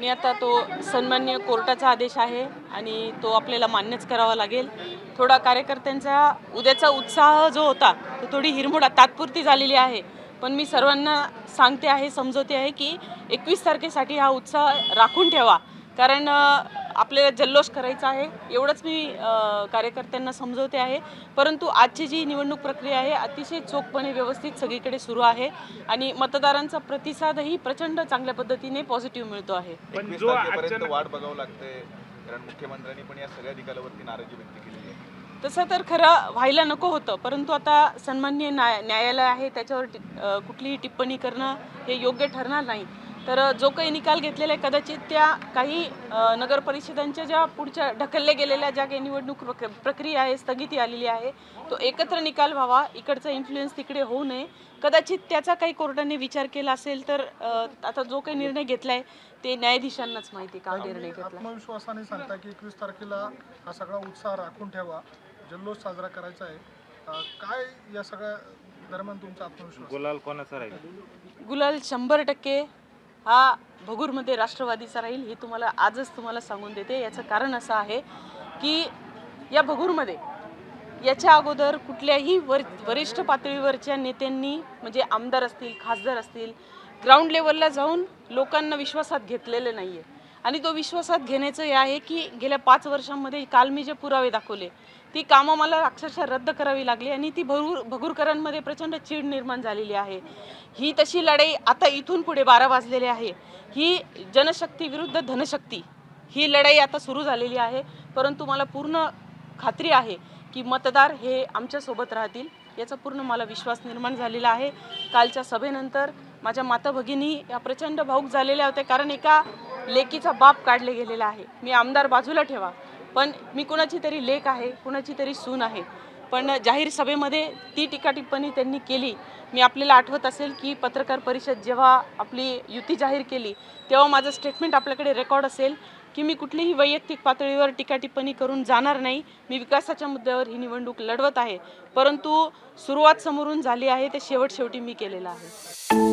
आणि आता तो सन्माननीय कोर्टाचा आदेश आहे आणि तो आपल्याला मान्यच करावा लागेल। थोडा कार्यकर्त्यांचा उद्याचा उत्साह जो होता तो थोडी हिरमोड तात्पुरती झालेली आहे, पण मी सर्वांना सांगते आहे, समजवते आहे की 21 तारखेसाठी हा उत्साह राखून ठेवा, कारण आपल्याला जल्लोष करायचा आहे एवढंच मी कार्यकर्त्यांना समजवते आहे। परंतु आजची जी निवडणूक प्रक्रिया आहे अतिशय चोखपणे व्यवस्थित सगळीकडे सुरू आहे आणि मतदारांचा प्रतिसादही प्रचंड चांगल्या पद्धतीने पॉझिटिव्ह मिळतो आहे। पण जो आजपर्यंत वाट बघावं लागते, कारण मुख्यमंत्र्यांनी पण या सगळ्या निकालावरती नाराजी व्यक्त केली आहे। तसं तर खरं व्हायला नको होतं, परंतु आता सन्माननीय न्यायालय आहे, त्याच्यावर कुठलीही टिप्पणी करणं हे योग्य ठरणार नाही। तर जो काही निकाल घेतलेला आहे कदाचित त्या काही नगर परिषदांच्या ज्या पुढच्या ढकलले गेलेल्या ज्या काही निवडणूक प्रक्रिया आहे, स्थगिती आलेली आहे, तो एकत्र निकाल व्हावा, इकडचा इन्फ्लुएन्स तिकडे होऊ नये, कदाचित त्याचा काही कोर्टाने विचार केला असेल। तर आता जो काही निर्णय घेतलाय ते न्यायाधीशांनाच माहिती का निर्णय घेतला। आत्मविश्वासाने सांगता की 21 तारखेला हा सगळा उत्साह राखून ठेवा, जल्लोष साजरा करायचा आहे, काय या सगळ्या दरम्यान तुमचा आत्मविश्वास? गुलाल कोणाचा राहील? गुलाल 100% हा भगूरमध्ये राष्ट्रवादीचा राहील, हे तुम्हाला आजच तुम्हाला सांगून देते। याचं कारण असं आहे की या भगूरमध्ये याच्या अगोदर कुठल्याही वरिष्ठ पातळीवरच्या नेत्यांनी, म्हणजे आमदार असतील, खासदार असतील, ग्राउंड लेवलला जाऊन लोकांना विश्वासात घेतलेले नाही आहे। आणि तो विश्वासात घेण्याचं हे आहे की गेल्या 5 वर्षांमध्ये काल मी जे पुरावे दाखवले ती कामं मला अक्षरशः रद्द करावी लागली आणि ती भगूरकरांमध्ये प्रचंड चीड निर्माण झालेली आहे। ही तशी लढाई आता इथून पुढे 12 वाजलेले आहे, ही जनशक्ती विरुद्ध धनशक्ती ही लढाई आता सुरू झालेली आहे। परंतु मला पूर्ण खात्री आहे की मतदार हे आमच्यासोबत राहतील, याचा पूर्ण मला विश्वास निर्माण झालेला आहे। कालच्या सभेनंतर माझ्या माता भगिनी या प्रचंड भावुक झालेल्या होत्या, कारण एका लेकीचा बाप काढले गेलेला आहे। मी आमदार बाजूला ठेवा, पण मी कुणाची तरी लेक आहे, कुणाची तरी सून आहे। पण जाहीर सभेमध्ये ती टीका टिप्पणी त्यांनी केली। मी आपल्याला आठवत असेल की पत्रकार परिषद जेव्हा आपली युती जाहीर केली तेव्हा माझं स्टेटमेंट आपल्याकडे रेकॉर्ड असेल की मी कुठलीही वैयक्तिक पातळीवर टीका टिप्पणी करून जाणार नाही, मी विकासाच्या मुद्द्यावर ही निवडणूक लढवत आहे। परंतु सुरुवात समोरून झाली आहे, ते शेवटी मी केलेलं आहे।